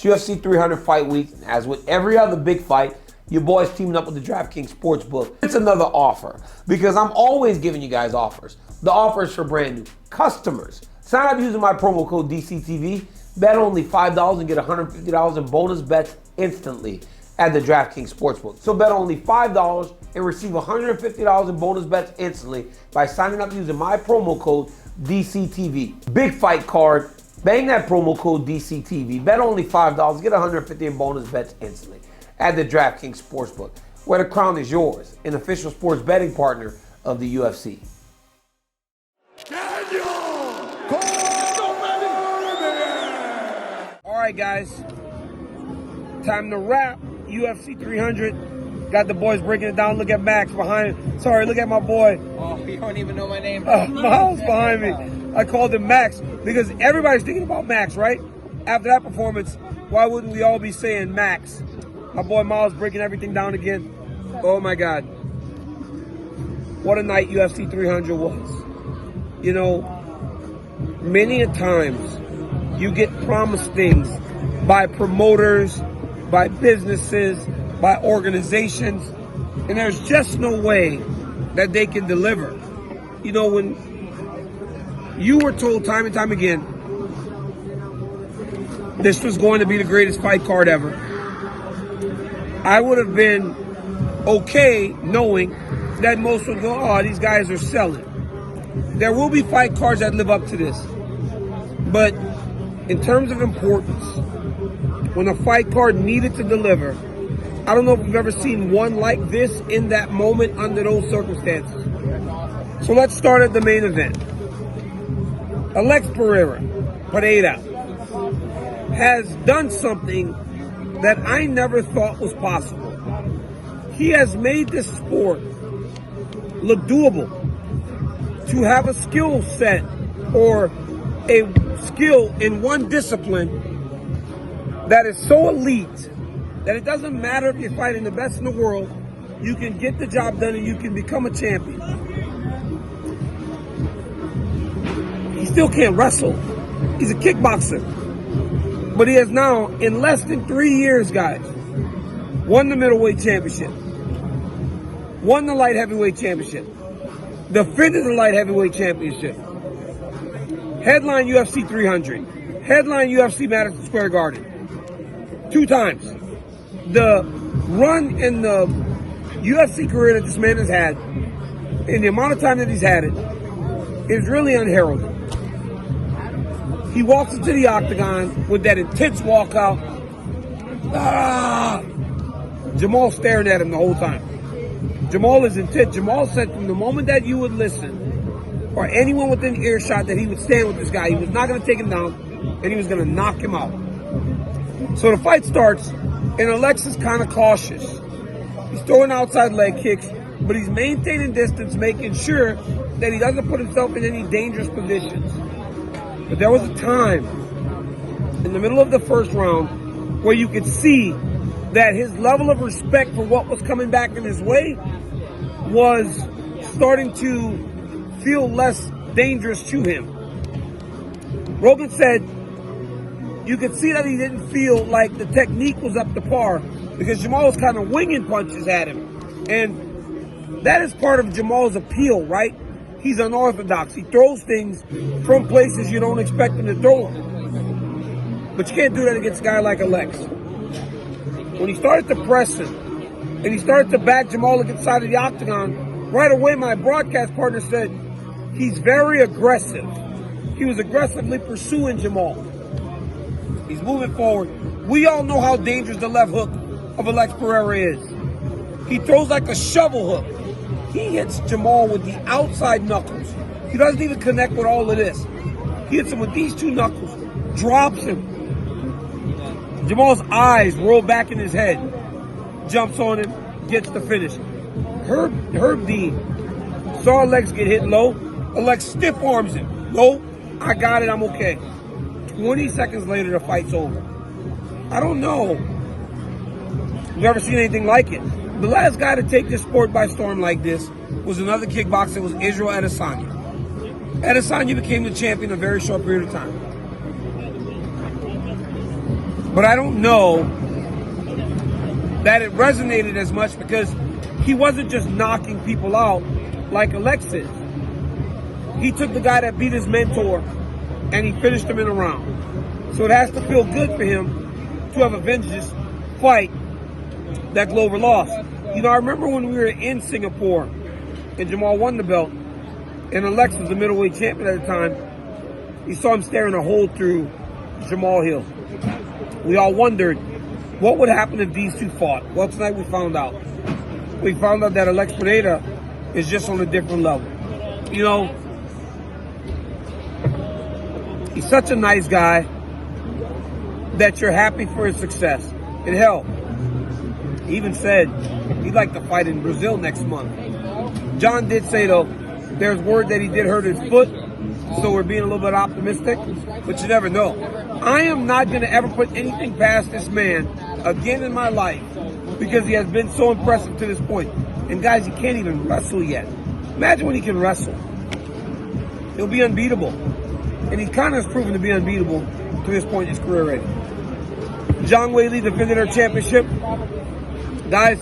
UFC 300 fight week. As with every other big fight, your boy's teaming up with the DraftKings Sportsbook. It's another offer because I'm always giving you guys offers. The offer is for brand new customers. Sign up using my promo code DCTV. Bet only $5 and get $150 in bonus bets instantly at the DraftKings Sportsbook. So bet only $5 and receive $150 in bonus bets instantly by signing up using my promo code DCTV. Big fight card. Bang that promo code DCTV. Bet only $5, get $150 in bonus bets instantly at the DraftKings Sportsbook, where the crown is yours, an official sports betting partner of the UFC. All right, guys, time to wrap UFC 300. Got the boys breaking it down. Look at Max behind. Sorry, look at my boy. Oh, you don't even know my name. Miles behind me. I called him Max because everybody's thinking about Max, right? After that performance, why wouldn't we all be saying Max? My boy Miles breaking everything down again. Oh my God. What a night UFC 300 was. You know, many a times you get promised things by promoters, by businesses, by organizations, and there's just no way that they can deliver. You know, when you were told time and time again this was going to be the greatest fight card ever, I would have been okay knowing that most would go, oh, these guys are selling. There will be fight cards that live up to this. But in terms of importance, when a fight card needed to deliver, I don't know if we've ever seen one like this in that moment under those circumstances. So let's start at the main event. Alex Pereira has done something that I never thought was possible. He has made this sport look doable. To have a skill set or a skill in one discipline that is so elite that it doesn't matter if you're fighting the best in the world, you can get the job done and you can become a champion. He still can't wrestle. He's a kickboxer. But he has now, in less than 3 years, guys, won the middleweight championship, won the light heavyweight championship, defended the light heavyweight championship, headline UFC 300, headline UFC Madison Square Garden, 2 times. The run in the UFC career that this man has had, in the amount of time that he's had it, is really unheralded. He walks into the octagon with that intense walkout. Jamahal staring at him the whole time. Jamahal is intense. Jamahal said from the moment that you would listen, or anyone within earshot, that he would stand with this guy. He was not going to take him down, and he was going to knock him out. So the fight starts, and Alex is kind of cautious. He's throwing outside leg kicks, but he's maintaining distance, making sure that he doesn't put himself in any dangerous positions. But there was a time in the middle of the first round where you could see that his level of respect for what was coming back in his way was starting to feel less dangerous to him. Rogan said you could see that he didn't feel like the technique was up to par because Jamahal was kind of winging punches at him. And that is part of Jamal's appeal, right? He's unorthodox. He throws things from places you don't expect him to throw them. But you can't do that against a guy like Alex. When he started to press him, and he started to back Jamahal against the side of the octagon, right away my broadcast partner said, he's very aggressive. He was aggressively pursuing Jamahal. He's moving forward. We all know how dangerous the left hook of Alex Pereira is. He throws like a shovel hook. He hits Jamahal with the outside knuckles. He doesn't even connect with all of this. He hits him with these 2 knuckles, drops him. Jamal's eyes roll back in his head, jumps on him, gets the finish. Herb Dean saw Alex get hit low. Alex stiff arms him. No, I got it, I'm okay. 20 seconds later, the fight's over. I don't know. We've never seen anything like it. The last guy to take this sport by storm like this was another kickboxer. It was Israel Adesanya. Adesanya became the champion in a very short period of time. But I don't know that it resonated as much because he wasn't just knocking people out like Alex is. He took the guy that beat his mentor and he finished him in a round. So it has to feel good for him to have avenged this fight that Glover lost. You know, I remember when we were in Singapore and Jamahal won the belt and Alex was the middleweight champion at the time. You saw him staring a hole through Jamahal Hill. We all wondered what would happen if these two fought. Well, tonight we found out. We found out that Alex Pereira is just on a different level. You know, he's such a nice guy that you're happy for his success. And hell, he even said he'd like to fight in Brazil next month. John did say, though, there's word that he did hurt his foot, so we're being a little bit optimistic, but you never know. I am not going to ever put anything past this man again in my life because he has been so impressive to this point. And guys, he can't even wrestle yet. Imagine when he can wrestle. He'll be unbeatable. And he kind of has proven to be unbeatable to this point in his career already. Zhang Weili defended her championship. Guys,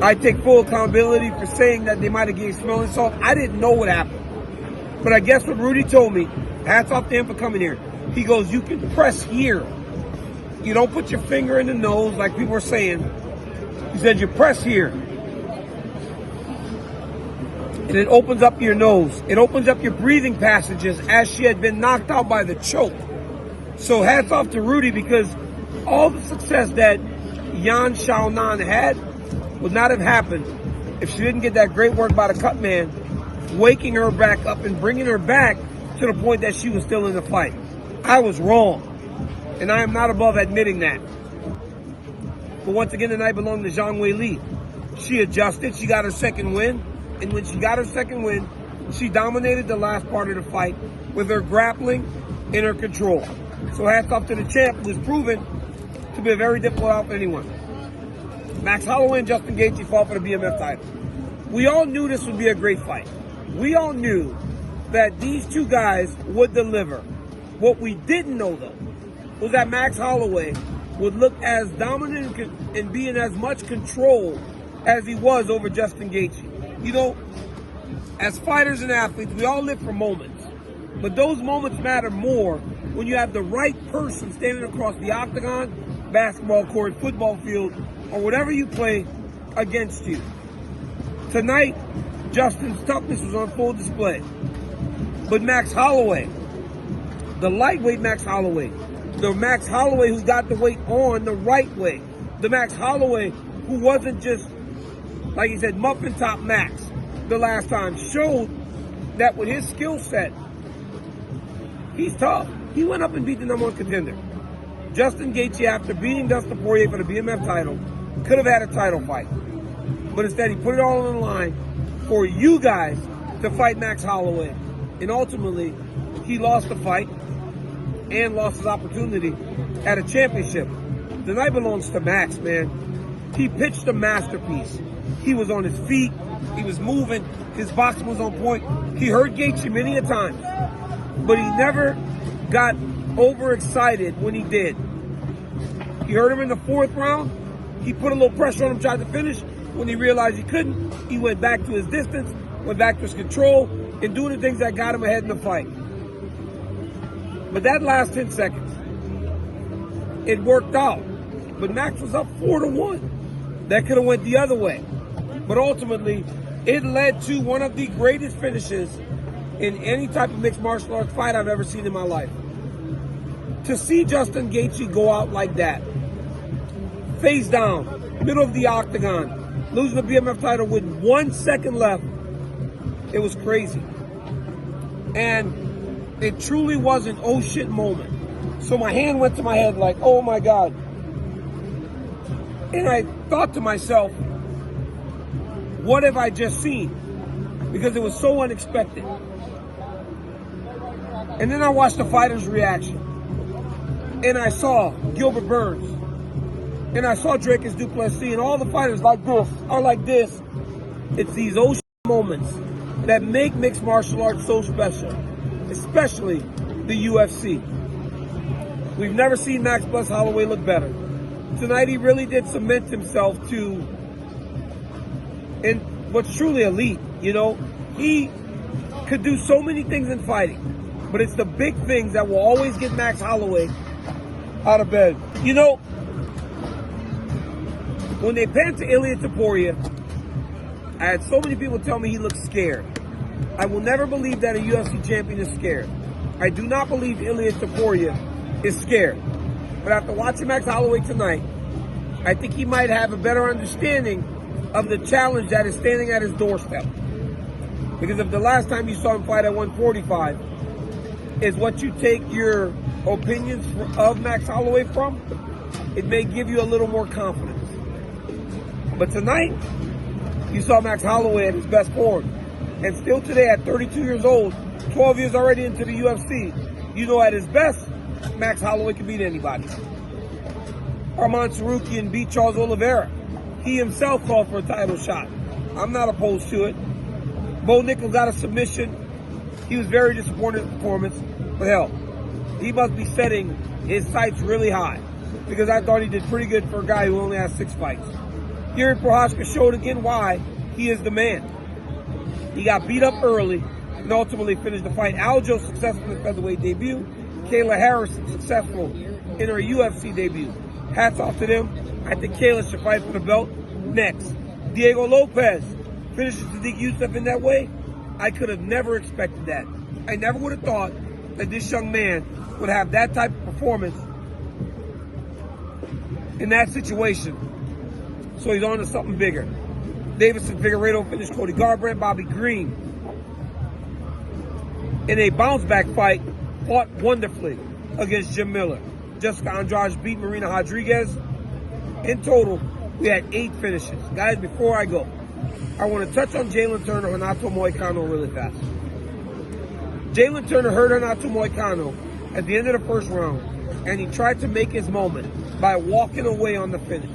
I take full accountability for saying that they might have gave smelling salt. I didn't know what happened. But I guess what Rudy told me, hats off to him for coming here. He goes, you can press here. You don't put your finger in the nose like people were saying. He said, you press here. And it opens up your nose. It opens up your breathing passages as she had been knocked out by the choke. So hats off to Rudy because all the success that Xiaonan had would not have happened if she didn't get that great work by the cut man, waking her back up and bringing her back to the point that she was still in the fight. I was wrong, and I am not above admitting that. But once again, the night belonged to Zhang Weili. She adjusted, she got her second win, and when she got her second win, she dominated the last part of the fight with her grappling and her control. So hats off to the champ, who was proven to be a very difficult out for anyone. Max Holloway and Justin Gaethje fought for the BMF title. We all knew this would be a great fight. We all knew that these two guys would deliver. What we didn't know, though, was that Max Holloway would look as dominant and be in as much control as he was over Justin Gaethje. You know, as fighters and athletes, we all live for moments. But those moments matter more when you have the right person standing across the octagon, basketball court, football field, or whatever you play against you. Tonight, Justin's toughness was on full display. But Max Holloway, the lightweight Max Holloway, the Max Holloway who got the weight on the right way, the Max Holloway who wasn't just, like he said, muffin top Max the last time, showed that with his skill set, he's tough. He went up and beat the #1 contender. Justin Gaethje, after beating Dustin Poirier for the BMF title, could have had a title fight. But instead, he put it all on the line for you guys to fight Max Holloway. And ultimately, he lost the fight and lost his opportunity at a championship. The night belongs to Max, man. He pitched a masterpiece. He was on his feet. He was moving. His boxing was on point. He hurt Gaethje many a time, but he never got overexcited when he did. He hurt him in the 4th round. He put a little pressure on him, tried to finish. When he realized he couldn't, he went back to his distance, went back to his control, and doing the things that got him ahead in the fight. But that last 10 seconds, it worked out. But Max was up 4-1. That could have went the other way. But ultimately, it led to one of the greatest finishes in any type of mixed martial arts fight I've ever seen in my life. To see Justin Gaethje go out like that, face down, middle of the octagon, losing the BMF title with 1 second left, it was crazy. And it truly was an oh shit moment. So my hand went to my head like, oh my God. And I thought to myself, what have I just seen? Because it was so unexpected. And then I watched the fighters' reaction. And I saw Gilbert Burns. And I saw Dracus du Plessis and all the fighters like this are like this. It's these oh shit moments that make mixed martial arts so special, especially the UFC. We've never seen Max Holloway look better. Tonight he really did cement himself in what's truly elite. You know, he could do so many things in fighting, but it's the big things that will always get Max Holloway out of bed. You know, when they panned to Ilia Topuria, I had so many people tell me he looks scared. I will never believe that a UFC champion is scared. I do not believe Ilia Topuria is scared. But after watching Max Holloway tonight, I think he might have a better understanding of the challenge that is standing at his doorstep. Because if the last time you saw him fight at 145 is what you take your opinions of Max Holloway from, it may give you a little more confidence. But tonight, you saw Max Holloway at his best form. And still today, at 32 years old, 12 years already into the UFC, you know at his best, Max Holloway can beat anybody. Arman Tsarukyan beat Charles Oliveira. He himself called for a title shot. I'm not opposed to it. Bo Nickal got a submission. He was very disappointed in the performance. But hell, he must be setting his sights really high, because I thought he did pretty good for a guy who only has 6 fights. Here in Prochazka showed again why he is the man. He got beat up early and ultimately finished the fight. Aljo successful in the featherweight debut. Kayla Harrison successful in her UFC debut. Hats off to them. I think Kayla should fight for the belt next. Diego Lopez finishes Sadiq Youssef in that way. I could have never expected that. I never would have thought that this young man would have that type of performance in that situation. So he's on to something bigger. Davison Figueiredo finished Cody Garbrandt. Bobby Green, in a bounce-back fight, fought wonderfully against Jim Miller. Jessica Andrade beat Marina Rodriguez. In total, we had 8 finishes. Guys, before I go, I want to touch on Jalen Turner, Renato Moicano really fast. Jalen Turner hurt Renato Moicano at the end of the first round, and he tried to make his moment by walking away on the finish.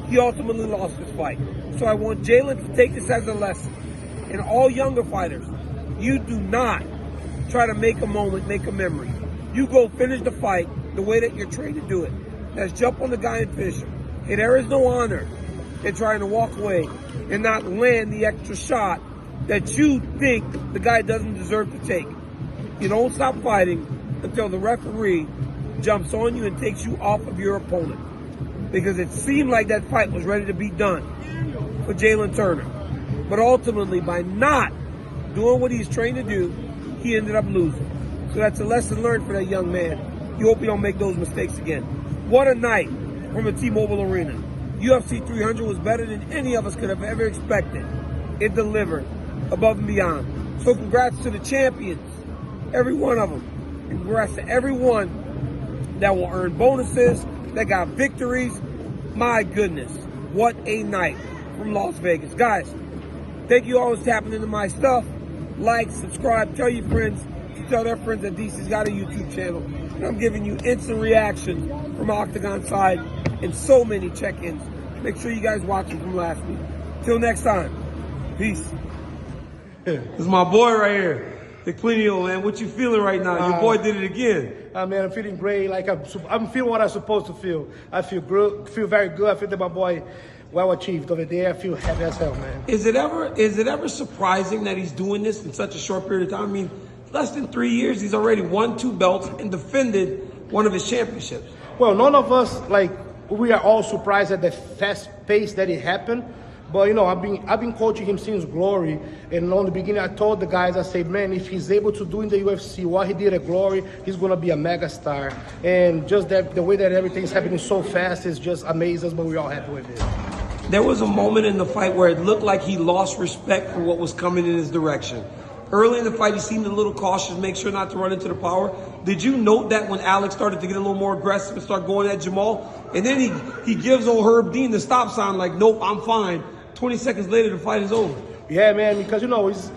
He ultimately lost his fight. So I want Jalen to take this as a lesson. And all younger fighters, you do not try to make a moment, make a memory. You go finish the fight the way that you're trained to do it. That's jump on the guy and finish him. And there is no honor in trying to walk away and not land the extra shot that you think the guy doesn't deserve to take. You don't stop fighting until the referee jumps on you and takes you off of your opponent. Because it seemed like that fight was ready to be done for Jalen Turner. But ultimately, by not doing what he's trained to do, he ended up losing. So that's a lesson learned for that young man. You hope you don't make those mistakes again. What a night from the T-Mobile Arena. UFC 300 was better than any of us could have ever expected. It delivered above and beyond. So congrats to the champions, every one of them. And congrats to everyone that will earn bonuses, that got victories. My goodness, what a night from Las Vegas. Guys, thank you always tapping into my stuff. Like, subscribe, tell your friends to tell their friends that DC's got a YouTube channel. And I'm giving you instant reactions from Octagon side and so many check-ins. Make sure you guys watch them from last week. Till next time, peace. This is my boy right here. The Plinio, man. What you feeling right now? Your boy did it again. Man, I'm feeling great. Like I'm feeling what I'm supposed to feel. I feel good, feel very good. I feel that my boy well achieved over there. I feel happy as hell, man. Is it ever surprising that he's doing this in such a short period of time? I mean, less than 3 years, he's already won 2 belts and defended one of his championships. Well, none of us, we are all surprised at the fast pace that it happened. But you know, I've been coaching him since Glory, and on the beginning I told the guys, I said, man, if he's able to do in the UFC what he did at Glory, he's gonna be a mega star. And just that the way that everything's happening so fast is just amazing us, but we're all happy with it. There was a moment in the fight where it looked like he lost respect for what was coming in his direction. Early in the fight, he seemed a little cautious, make sure not to run into the power. Did you note that when Alex started to get a little more aggressive and start going at Jamahal? And then he gives old Herb Dean the stop sign like, nope, I'm fine. 20 seconds later, the fight is over. Yeah, man, because, you know, it's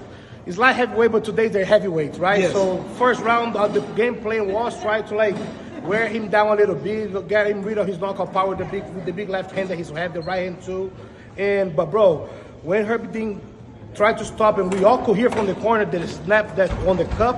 light heavyweight, but today they're heavyweights, right? Yes. So first round, the game plan was try to, wear him down a little bit, get him rid of his knockout power, the big left hand that he's have, the right hand too. But, bro, when Herb Dean tried to stop him, we all could hear from the corner that snap that on the cup.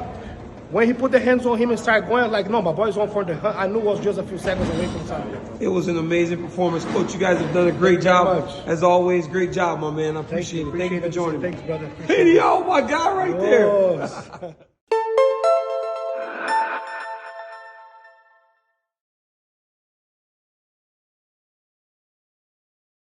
when he put the hands on him and started going, like, no, my boy's on for the hunt. I knew it was just a few seconds away from time. It was an amazing performance, Coach. You guys have done a great job. As always, great job, my man. I appreciate it. Thank you for joining me. Thanks, brother. Hey, yo, my guy right there.